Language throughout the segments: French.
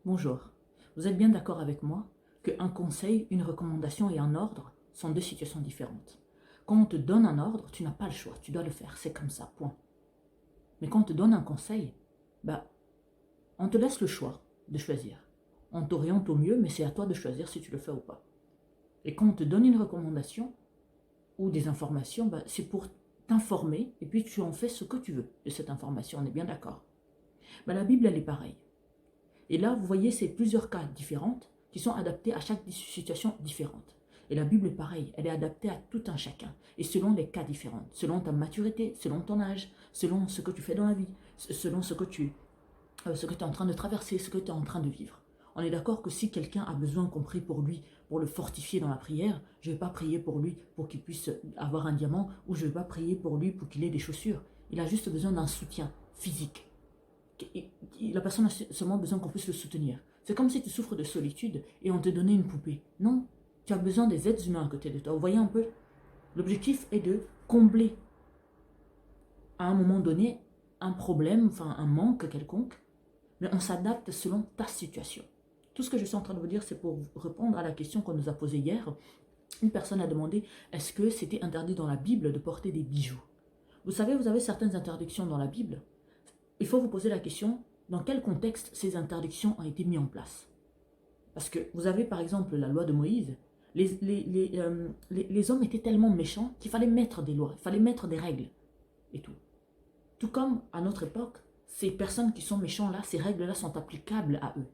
Bonjour. Vous êtes bien d'accord avec moi qu'un conseil, une recommandation et un ordre sont deux situations différentes. Quand on te donne un ordre, tu n'as pas le choix, tu dois le faire, c'est comme ça, point. Mais quand on te donne un conseil, bah, on te laisse le choix de choisir. On t'oriente au mieux, mais c'est à toi de choisir si tu le fais ou pas. Et quand on te donne une recommandation ou des informations, bah, c'est pour t'informer et puis tu en fais ce que tu veux de cette information, on est bien d'accord. Bah, la Bible, elle est pareille. Et là, vous voyez, c'est plusieurs cas différents qui sont adaptés à chaque situation différente. Et la Bible est pareille, elle est adaptée à tout un chacun, et selon les cas différents, selon ta maturité, selon ton âge, selon ce que tu fais dans la vie, selon ce que tu es en train de traverser, ce que tu es en train de vivre. On est d'accord que si quelqu'un a besoin qu'on prie pour lui, pour le fortifier dans la prière, je ne vais pas prier pour lui pour qu'il puisse avoir un diamant, ou je ne vais pas prier pour lui pour qu'il ait des chaussures. Il a juste besoin d'un soutien physique. La personne a seulement besoin qu'on puisse le soutenir. C'est comme si tu souffres de solitude et on te donnait une poupée. Non, tu as besoin des êtres humains à côté de toi. Vous voyez un peu? L'objectif est de combler à un moment donné un problème, enfin un manque quelconque, mais on s'adapte selon ta situation. Tout ce que je suis en train de vous dire, c'est pour répondre à la question qu'on nous a posée hier. Une personne a demandé, est-ce que c'était interdit dans la Bible de porter des bijoux? Vous savez, vous avez certaines interdictions dans la Bible. Il faut vous poser la question, dans quel contexte ces interdictions ont été mises en place? Parce que vous avez par exemple la loi de Moïse, les hommes étaient tellement méchants qu'il fallait mettre des lois, il fallait mettre des règles et tout. Tout comme à notre époque, ces personnes qui sont méchantes là, ces règles-là sont applicables à eux.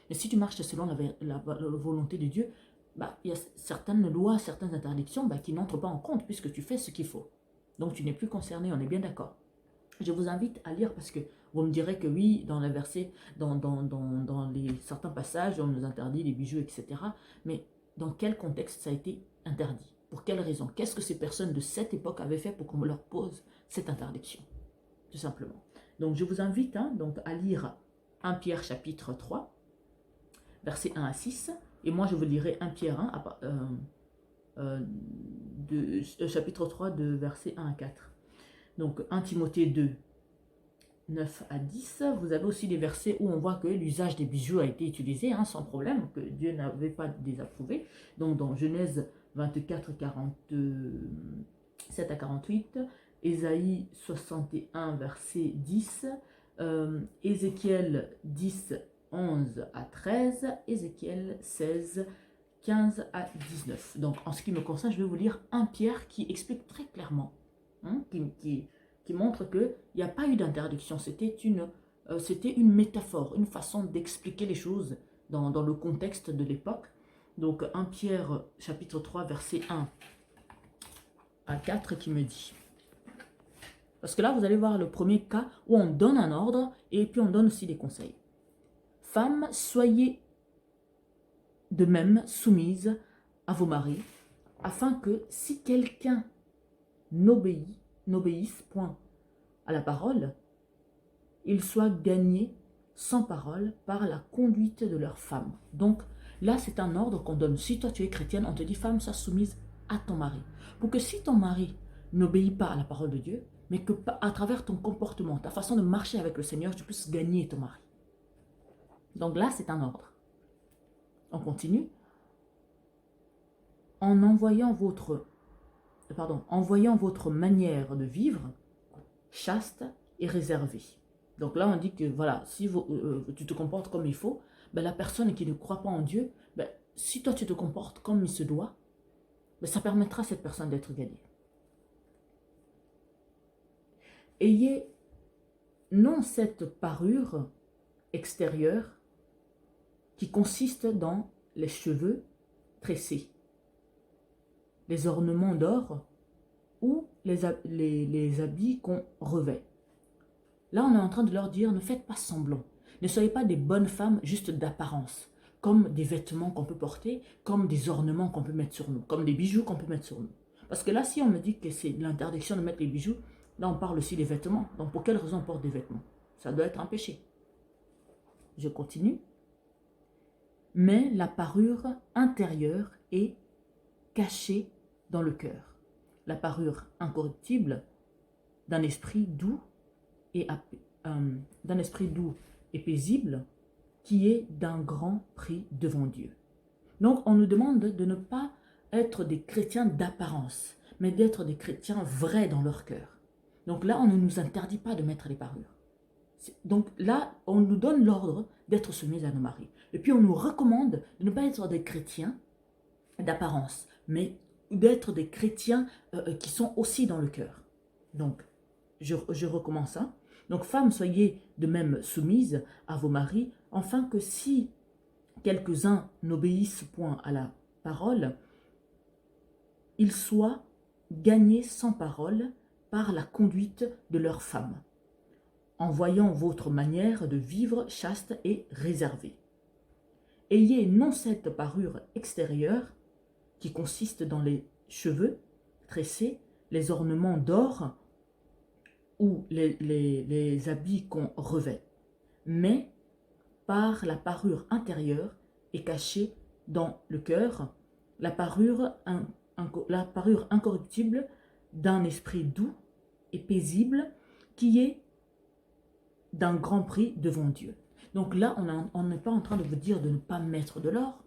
Mais si tu marches selon la volonté de Dieu, bah, il y a certaines lois, certaines interdictions bah, qui n'entrent pas en compte puisque tu fais ce qu'il faut. Donc tu n'es plus concerné, on est bien d'accord. Je vous invite à lire parce que vous me direz que oui, dans les versets, dans certains passages, on nous interdit les bijoux, etc. Mais dans quel contexte ça a été interdit? Pour quelle raison? Qu'est-ce que ces personnes de cette époque avaient fait pour qu'on leur pose cette interdiction? Tout simplement. Donc je vous invite donc, à lire 1 Pierre chapitre 3, versets 1 à 6. Et moi je vous lirai 1 Pierre 1, chapitre 3 de versets 1 à 4. Donc 1 Timothée 2, 9 à 10, vous avez aussi des versets où on voit que l'usage des bijoux a été utilisé sans problème, que Dieu n'avait pas désapprouvé. Donc dans Genèse 24, 47 à 48, Ésaïe 61, verset 10, Ézéchiel 10, 11 à 13, Ézéchiel 16, 15 à 19. Donc en ce qui me concerne, je vais vous lire 1 Pierre qui explique très clairement, qui montre qu'il n'y a pas eu d'interdiction, c'était une métaphore, une façon d'expliquer les choses dans le contexte de l'époque. Donc 1 Pierre chapitre 3 verset 1 à 4 qui me dit, parce que là vous allez voir le premier cas où on donne un ordre et puis on donne aussi des conseils. Femmes, soyez de même soumises à vos maris, afin que si quelqu'un n'obéisse point à la parole, ils soient gagnés sans parole par la conduite de leur femme. Donc là, c'est un ordre qu'on donne. Si toi tu es chrétienne, on te dit femme, sois soumise à ton mari. Pour que si ton mari n'obéit pas à la parole de Dieu, mais que à travers ton comportement, ta façon de marcher avec le Seigneur, tu puisses gagner ton mari. Donc là, c'est un ordre. On continue. Envoyant votre manière de vivre chaste et réservée. Donc là, on dit que voilà, si tu te comportes comme il faut, ben, la personne qui ne croit pas en Dieu, ben, si toi tu te comportes comme il se doit, ben, ça permettra à cette personne d'être gagnée. Ayez non cette parure extérieure qui consiste dans les cheveux tressés, les ornements d'or ou les habits qu'on revêt. Là, on est en train de leur dire, ne faites pas semblant. Ne soyez pas des bonnes femmes juste d'apparence, comme des vêtements qu'on peut porter, comme des ornements qu'on peut mettre sur nous, comme des bijoux qu'on peut mettre sur nous. Parce que là, si on me dit que c'est l'interdiction de mettre les bijoux, là, on parle aussi des vêtements. Donc, pour quelle raison on porte des vêtements? Ça doit être un péché. Je continue. Mais la parure intérieure est cachée dans le cœur. La parure incorruptible d'un esprit doux et paisible qui est d'un grand prix devant Dieu. Donc, on nous demande de ne pas être des chrétiens d'apparence, mais d'être des chrétiens vrais dans leur cœur. Donc là, on ne nous interdit pas de mettre les parures. Donc là, on nous donne l'ordre d'être soumis à nos maris. Et puis, on nous recommande de ne pas être des chrétiens d'apparence, mais d'être des chrétiens qui sont aussi dans le cœur. Donc, je recommence ça. Donc, femmes, soyez de même soumises à vos maris, afin que si quelques-uns n'obéissent point à la parole, ils soient gagnés sans parole par la conduite de leurs femmes, en voyant votre manière de vivre chaste et réservée. Ayez non cette parure extérieure qui consiste dans les cheveux tressés, les ornements d'or ou les habits qu'on revêt, mais par la parure intérieure et cachée dans le cœur, la parure incorruptible d'un esprit doux et paisible qui est d'un grand prix devant Dieu. Donc là, on n'est pas en train de vous dire de ne pas mettre de l'or.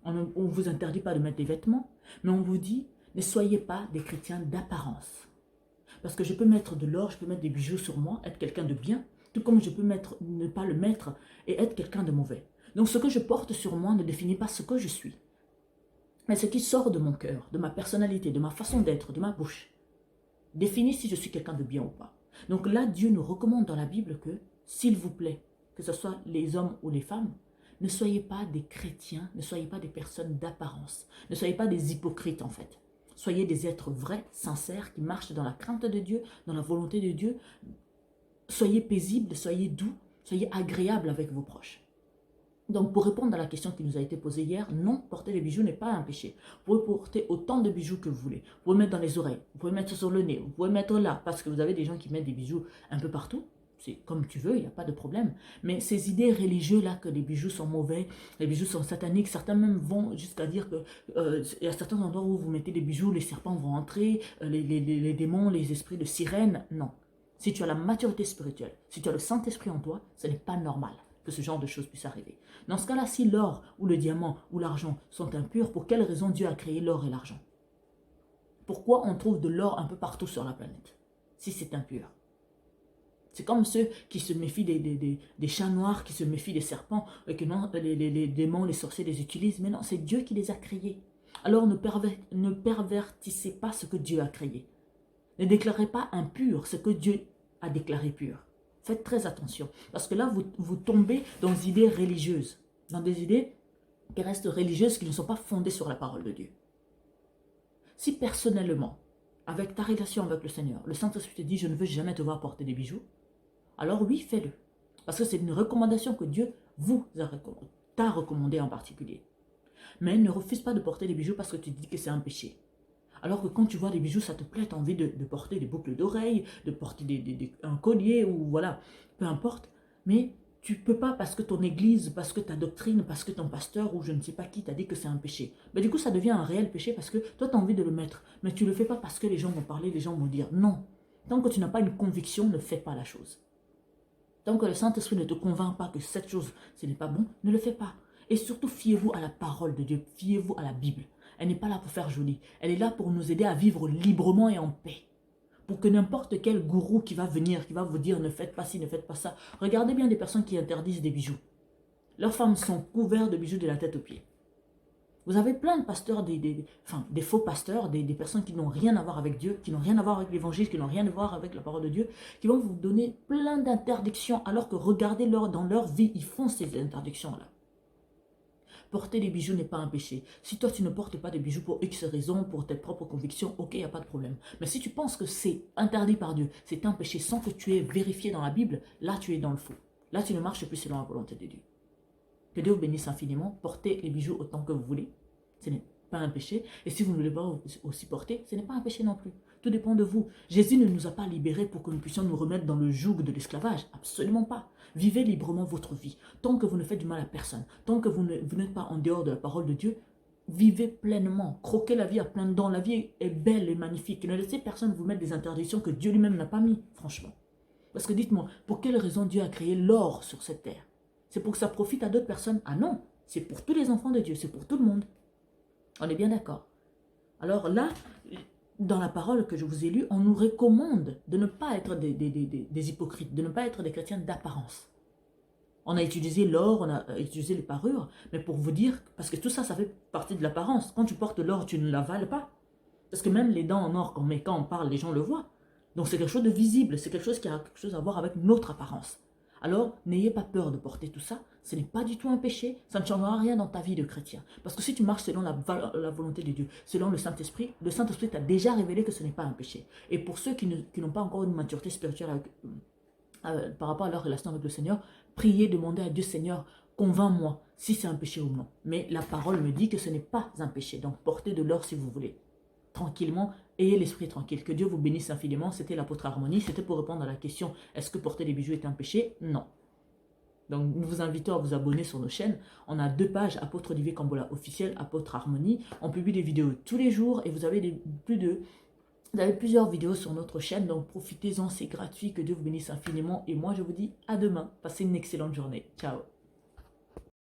On ne vous interdit pas de mettre des vêtements, mais on vous dit ne soyez pas des chrétiens d'apparence. Parce que je peux mettre de l'or, je peux mettre des bijoux sur moi, être quelqu'un de bien, tout comme je peux ne pas le mettre et être quelqu'un de mauvais. Donc ce que je porte sur moi ne définit pas ce que je suis. Mais ce qui sort de mon cœur, de ma personnalité, de ma façon d'être, de ma bouche, définit si je suis quelqu'un de bien ou pas. Donc là, Dieu nous recommande dans la Bible que, s'il vous plaît, que ce soit les hommes ou les femmes, ne soyez pas des chrétiens, ne soyez pas des personnes d'apparence, ne soyez pas des hypocrites en fait. Soyez des êtres vrais, sincères, qui marchent dans la crainte de Dieu, dans la volonté de Dieu. Soyez paisibles, soyez doux, soyez agréables avec vos proches. Donc, pour répondre à la question qui nous a été posée hier, non, porter des bijoux n'est pas un péché. Vous pouvez porter autant de bijoux que vous voulez. Vous pouvez mettre dans les oreilles, vous pouvez mettre sur le nez, vous pouvez mettre là, parce que vous avez des gens qui mettent des bijoux un peu partout. C'est comme tu veux, il n'y a pas de problème. Mais ces idées religieuses-là, que les bijoux sont mauvais, les bijoux sont sataniques, certains même vont jusqu'à dire que il y a certains endroits où vous mettez des bijoux, les serpents vont entrer, les démons, les esprits de sirène. Non. Si tu as la maturité spirituelle, si tu as le Saint-Esprit en toi, ce n'est pas normal que ce genre de choses puisse arriver. Dans ce cas-là, si l'or ou le diamant ou l'argent sont impurs, pour quelle raison Dieu a créé l'or et l'argent? Pourquoi on trouve de l'or un peu partout sur la planète, si c'est impur? C'est comme ceux qui se méfient des chats noirs, qui se méfient des serpents, et que non, les démons, les sorciers les utilisent. Mais non, c'est Dieu qui les a créés. Alors ne pervertissez pas ce que Dieu a créé. Ne déclarez pas impur ce que Dieu a déclaré pur. Faites très attention, parce que là, vous tombez dans des idées religieuses, dans des idées qui restent religieuses, qui ne sont pas fondées sur la parole de Dieu. Si personnellement, avec ta relation avec le Seigneur, le Saint-Esprit te dit « je ne veux jamais te voir porter des bijoux », alors oui, fais-le. Parce que c'est une recommandation que Dieu t'a recommandé en particulier. Mais ne refuse pas de porter des bijoux parce que tu dis que c'est un péché. Alors que quand tu vois des bijoux, ça te plaît, tu as envie de porter des boucles d'oreilles, de porter un collier ou voilà, peu importe. Mais tu ne peux pas parce que ton église, parce que ta doctrine, parce que ton pasteur ou je ne sais pas qui t'a dit que c'est un péché. Mais du coup, ça devient un réel péché parce que toi, tu as envie de le mettre. Mais tu ne le fais pas parce que les gens vont parler, les gens vont dire non. Tant que tu n'as pas une conviction, ne fais pas la chose. Tant que le Saint-Esprit ne te convainc pas que cette chose, ce n'est pas bon, ne le fais pas. Et surtout, fiez-vous à la parole de Dieu, fiez-vous à la Bible. Elle n'est pas là pour faire joli. Elle est là pour nous aider à vivre librement et en paix. Pour que n'importe quel gourou qui va venir, qui va vous dire ne faites pas ci, ne faites pas ça. Regardez bien des personnes qui interdisent des bijoux. Leurs femmes sont couvertes de bijoux de la tête aux pieds. Vous avez plein de pasteurs, des faux pasteurs, des personnes qui n'ont rien à voir avec Dieu, qui n'ont rien à voir avec l'évangile, qui n'ont rien à voir avec la parole de Dieu, qui vont vous donner plein d'interdictions, alors que regardez dans leur vie, ils font ces interdictions-là. Porter des bijoux n'est pas un péché. Si toi, tu ne portes pas des bijoux pour X raisons, pour tes propres convictions, ok, il n'y a pas de problème. Mais si tu penses que c'est interdit par Dieu, c'est un péché sans que tu aies vérifié dans la Bible, là, tu es dans le faux. Là, tu ne marches plus selon la volonté de Dieu. Que Dieu vous bénisse infiniment. Portez les bijoux autant que vous voulez. Ce n'est pas un péché. Et si vous ne voulez pas aussi porter, ce n'est pas un péché non plus. Tout dépend de vous. Jésus ne nous a pas libérés pour que nous puissions nous remettre dans le joug de l'esclavage. Absolument pas. Vivez librement votre vie. Tant que vous ne faites du mal à personne, tant que vous n'êtes pas en dehors de la parole de Dieu, vivez pleinement. Croquez la vie à pleines dents. La vie est belle et magnifique. Ne laissez personne vous mettre des interdictions que Dieu lui-même n'a pas mis, franchement. Parce que dites-moi, pour quelle raison Dieu a créé l'or sur cette terre? C'est pour que ça profite à d'autres personnes. Ah non, c'est pour tous les enfants de Dieu, c'est pour tout le monde. On est bien d'accord. Alors là, dans la parole que je vous ai lue, on nous recommande de ne pas être des hypocrites, de ne pas être des chrétiens d'apparence. On a utilisé l'or, on a utilisé les parures, mais pour vous dire, parce que tout ça, ça fait partie de l'apparence. Quand tu portes l'or, tu ne l'avales pas. Parce que même les dents en or qu'on met quand on parle, les gens le voient. Donc c'est quelque chose de visible, c'est quelque chose qui a quelque chose à voir avec notre apparence. Alors, n'ayez pas peur de porter tout ça, ce n'est pas du tout un péché, ça ne changera rien dans ta vie de chrétien. Parce que si tu marches selon la volonté de Dieu, selon le Saint-Esprit t'a déjà révélé que ce n'est pas un péché. Et pour ceux qui n'ont pas encore une maturité spirituelle par rapport à leur relation avec le Seigneur, priez, demandez à Dieu, Seigneur, convainc-moi si c'est un péché ou non. Mais la parole me dit que ce n'est pas un péché, donc portez de l'or si vous voulez. Tranquillement, ayez l'esprit tranquille. Que Dieu vous bénisse infiniment. C'était l'apôtre Harmonie. C'était pour répondre à la question, est-ce que porter des bijoux est un péché? Non. Donc nous vous invitons à vous abonner sur nos chaînes. On a 2 pages, Apôtre Olivier Cambola officiel, Apôtre Harmonie. On publie des vidéos tous les jours et vous avez plusieurs vidéos sur notre chaîne. Donc profitez-en, c'est gratuit. Que Dieu vous bénisse infiniment. Et moi je vous dis à demain. Passez une excellente journée. Ciao.